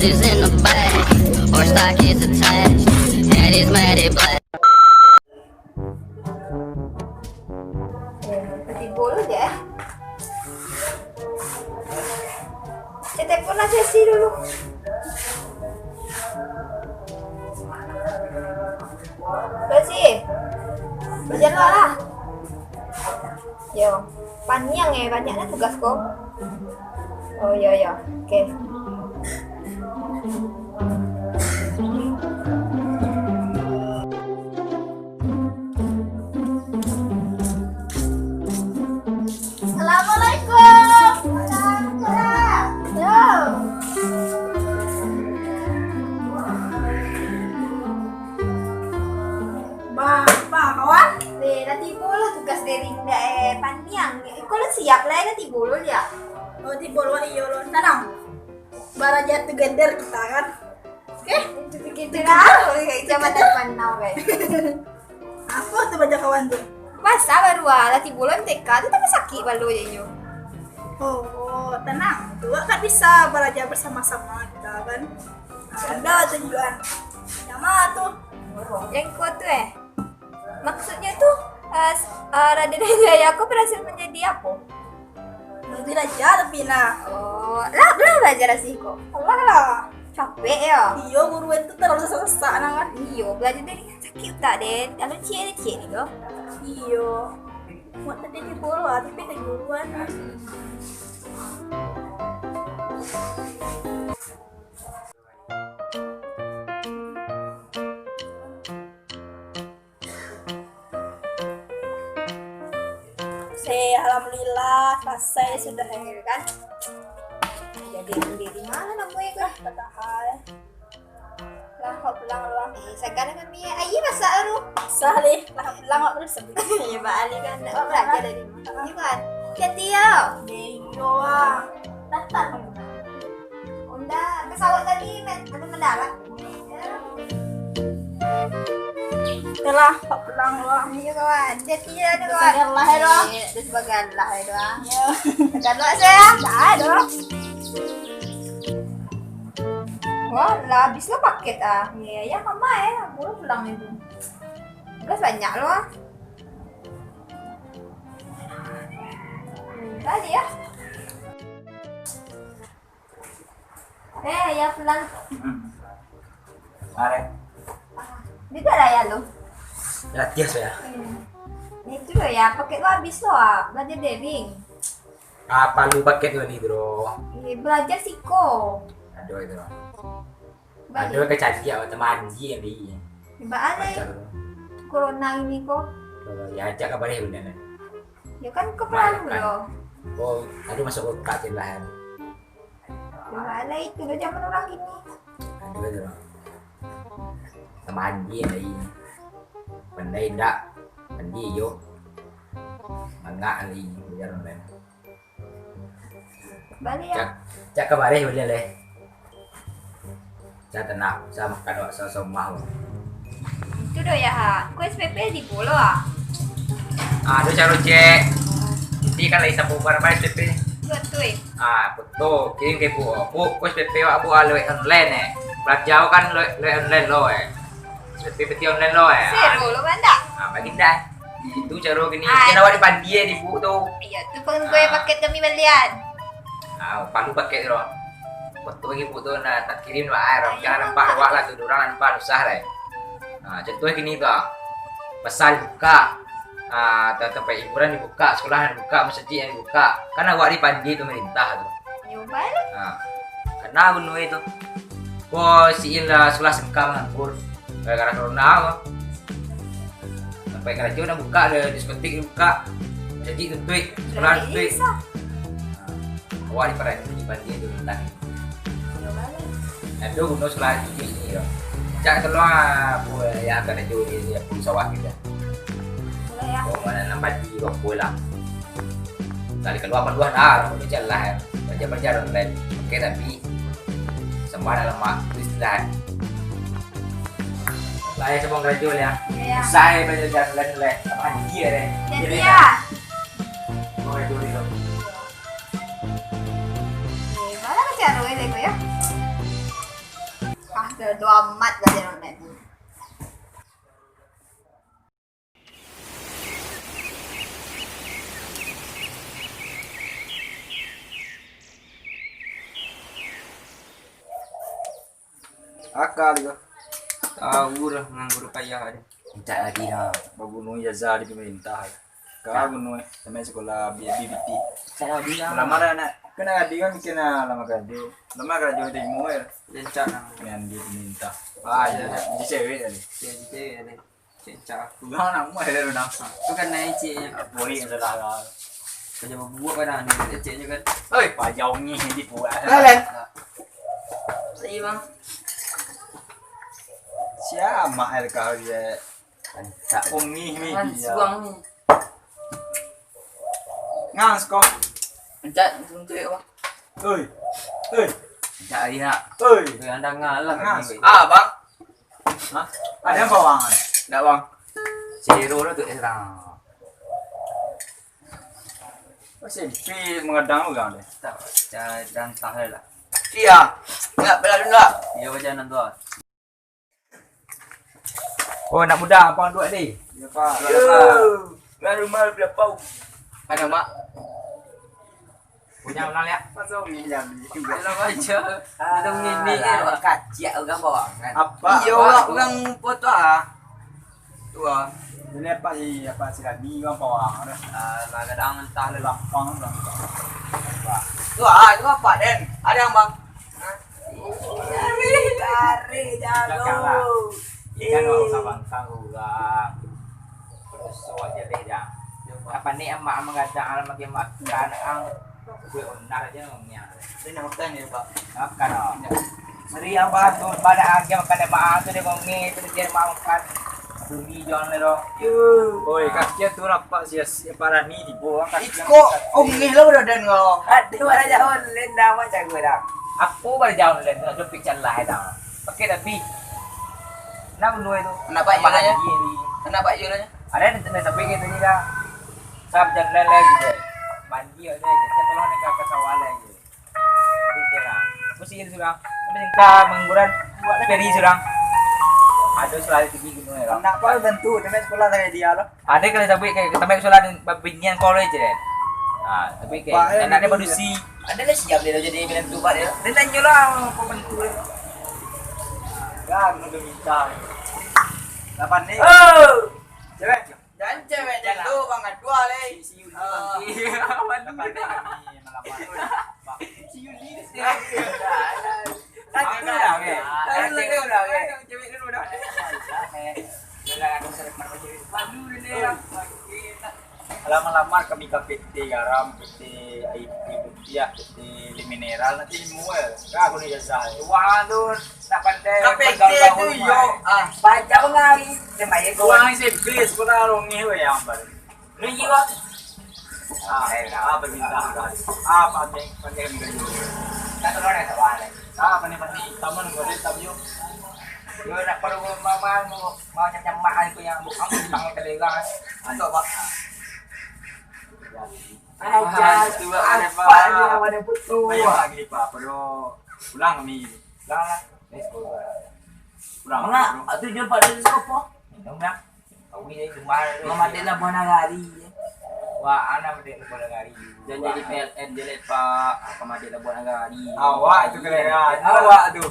is in the bag. Horse stock is attached. Head is matted black. Timbul aja. Saya telepon aja sih dulu. Bersih. Berjalan lah. Yo, panjang ya, banyaknya tugas kok. Oh iya ya, oke. Assalamualaikum. Waalaikumsalam. Yo. Ba, kawan. Nanti bola tugas dari panjang. Kalau siap lah nanti bola ya. Oh, di bola iyo lo tanam. Baraja together kita kan. Oke, Gitu lah. Zaman depan now guys. apa tuh baca kawan tuh? Masa baru nanti bola TK itu tapi sakit balu ya nyo. Oh, tenang. Tuh kan bisa belajar bersama-sama kita kan. Ada tujuan. Yang mana tuh? Yang kuat tuh maksudnya tuh Raden Jaya aku berhasil menjadi apa? Nanti aja tapi nah. Oh, lah belum belajar sih kok. Allah lah. Capek ya. Iyo guru itu terlalu selesai kan. Iyo belajar dari sakit tak Den. Kalau cie nih loh. Iyo. Mau tadi di bola tapi kejuruan. Alhamdulillah selesai sudah ya kan. Jadi di mana namanya kan? Padahal lah kau pulang lu. Sekarang kan Mia ayi masa aru. Sah nih, lah pulang kau terus sebut. Ya Mbak Ali kan enggak belajar dari mana. Gimana? Hati ya. Iyo ah. Datang. Unda pesawat tadi ada mendarat. Yalah, kau pulang lu. Iya kawan. Jadi ya ada kawan. Sebagai Allah ya doang. Itu sebagai Allah ya doang. Iya. Tekan doa saya. Dah dong. Wah, lah habis lo paket ah. Iya ya mama ya, aku pulang itu. Gas banyak lo ah. Tadi ya. Ya pulang. Mari. Juga lah ya lo. Ya tias ya. Itu lo ya, paket lo habis lo ah. Belajar daring. Apa lu paket lu nih, Bro? Belajar siko. Aduh itu. Aduh kecaci ya teman dia nih. Mbak Ale, corona ini kok. Ya ajak kabarnya bener. Ya kan keperluan lo. Oh, aduh masuk ke katil lah. Mbak Ale itu lo zaman orang gini. Aduh itu. Teman dia nih. Pandai ndak? Pandai yo. Enggak nih, biar bener. Balik ya. Cak kabarnya bener deh. Saya tenang, saya makan wak sama Itu doh ya ha. Kau SPP di Bolo ah. Aduh caro cek. Ini kan lagi sapu barang SPP. Betul. Betul. Kirim ke bu. Bu SPP wak bu alwe online Belajar kan le online lo SPP peti online lo Seru lo banda. Bagi dah. Itu caro gini. Kena wak dipandie di bu tuh. Iya, tu pun gue paket kami belian. Palu pakai tu. Betul lagi bu tu nak tak kirim lah air. Jangan nampak wak lah tu orang nampak susah deh. Contohnya gini tu. Pasal buka. Tempat hiburan dibuka, sekolah dibuka, masjid yang dibuka. Kan awak dipandi tu merintah tu. Yo balik. Kena bunuh itu. Si Ila sekolah semkam nganggur. Gara-gara corona apa. Sampai kerja udah buka, ada diskotik dibuka. Masjid tutup, sekolah tutup. Awak dipandi tu merintah. Aduh, bunuh sekolah ini. Cak keluar ya akan ada dia pun sawah kita. Ya. Oh, mana nampak di bola. Kali keluar panduan mau jalan. Baca online. Oke, tapi semua dalam istilah. Lah ya semua gradual ya. Iya. Saya baca jalan online sama dia deh. Jadi ya. Mau itu dulu. Mana kerja lo ini ya? bodo amat lah dia online. Akal juga. Tahu dah nganggur payah ada. Minta lagi dah. Babunuh jazah di pemerintah. Kau bunuh sampai sekolah BBT. Saya bilang Lama nak kena adi kan bikin lama kerja. Lama kerja di muir. cencak nang. Yang dia pemerintah. Ya, Di cewek tadi. jadi ada cencak. Kau nak muir ada nak. Itu kan naik ciknya. Boleh adalah lah. Kerja buat pada ni ciknya kan. Oi, pajau ni di buat. Kalian. Saya bang. Siapa air kau dia? Tak Ungi ni dia. suang ni. Ngang kau. Cencak untuk apa? Oi. Oi. Cencak dia. Oi. Tu anda ngalah. Bang. Hah? Ada bawang? Tak bang. Zero dah tu serang. Masih pi mengadang orang dia. Tak, dan tahal lah. Iya. Enggak bela dulu. Dia macam nan tu. Oh nak muda apa duit ni? Ya pak. Lah rumah berapa? Ada mak. Punya orang lihat. Pasal ni yang juga. Dalam aja. Ada ngini ni kacik orang bawa kan. Apa? Iya orang foto ah. Tu ah. Ini apa sih lagi orang bawang dah. Lah kadang entah lah. Lapang dah. Tu ah, tu apa Den? Ada yang bang? Cari jago. Ikan orang sabang orang. Terus awak jadi dah. Apa ni emak mengajak alam lagi makan ang. Gue onar aja ngomongnya. Ini makan ni pak. Makan oh. Seri yang batu pada agak makan emak tu dia ngomongnya tu dia makan. Bumi jangan lero. Oi, kaki tu nampak sia para ni di bawah kaki. Ungih lo udah dan ngomong. Aduh ada jauh len dah macam gue dah. Aku baru jauh len tu picture lah dah. Pakai tapi. Nak bunuh itu. Kenapa iulanya? Kenapa iulanya? Ada di tempat tapi gitu dah. Sab jalan lagi deh. Mandi aja. Saya tolong nak ke sawah lagi. Dikira. Mesti itu sudah. Tapi kita menggunakan peri sudah. Ada selalu tinggi gitu ya. Kenapa tentu dengan sekolah dari dia lah. Ada kalau sampai kayak sampai sekolah di babinyan college deh. Ah, tapi kayak enaknya produksi. Ada lah siap dia jadi penentu pak dia. Dia tanya lah penentu dia. Kan udah minta. Lapan ni. Oh. Cewek. Dan cewek itu bang dua leh. Si Yuli bang. Lapan ni malapan. Si Yuli. Tak dah ke. Tak dah ke. Cewek dulu dah. Bila aku sering mana cewek. Malu ni lah. Lamar kami ke PT Garam, PT IP Buktiah, PT Mineral nanti mual. Aku ni jasa. Wah tu nak pandai. PT tu yo. Baca mengali. Semai Kau ni SMP sekolah orang ni yang baru. Ni jiwa. Berminta kan. Pandai kami. Tak tahu nak sawal. Pandai taman boleh tahu. Yo nak perlu mama mau macam mak itu yang bukan bang kedegang. Untuk apa? Aja tu ada apa? Ada putu. Banyak lagi pak. Perlu pulang kami. Lang lah. Pulang. Mana? Atu jumpa dari siapa? Ndak. Kau ni rumah. Mama dia nak buat nagari. Wah, anak dia buat nagari. Dan jadi PLN dia lepak. Apa dia buat nagari. Awak itu keren. Awak tu.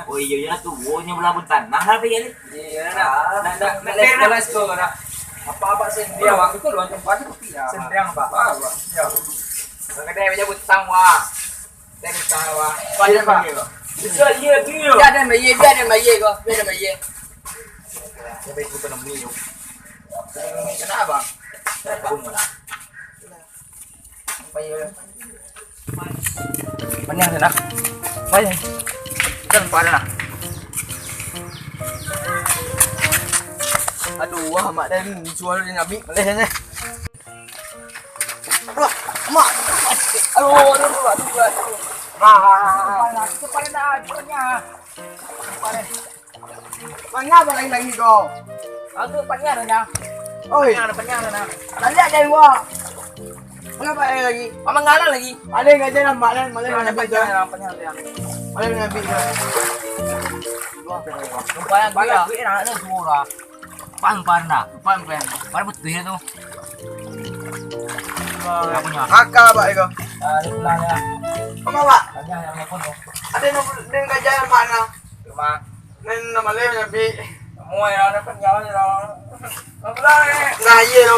Oh iya tu. Oh nya belabun tanah lah dia ni. Iya nak. Let's go lah. Apa sih Dia waktu itu luar tempat itu pia. Sendirian pak. Ya. Kedai meja butang wah. Dan wah. Banyak pak. Bisa iya dia. Dia ada bayi kau. Dia ada bayi. Sampai itu kena beli. Kenapa? Bangun lah. Bayi. Panjang sana. Bayi. Kan pada nak. Aduh, wah mak dah ni suara dia nak ambil boleh ni. Wah, mak. Aduh. Cepat dah cepatnya. Mana apa lagi kau? Aku panjang dah. Oi, Panjang dah. nanti ada gua. Mengapa lagi? Mama ngalah lagi. Ada enggak jalan mak lain, malah Ada nak panjang. panjang dah. Ano yung nabi ka? Lumayan gue anak itu semua. Pang parna. Paano pa yan? Para betul ya tuh. Apa punya? Haka ba ikaw? Lelahnya. Kumawa. Hanya yang nelfon tuh. Ate no din ka dyan mana? Cuma Nen na mali nabi. semua yang ada kan jalan jalan. Nahiye no.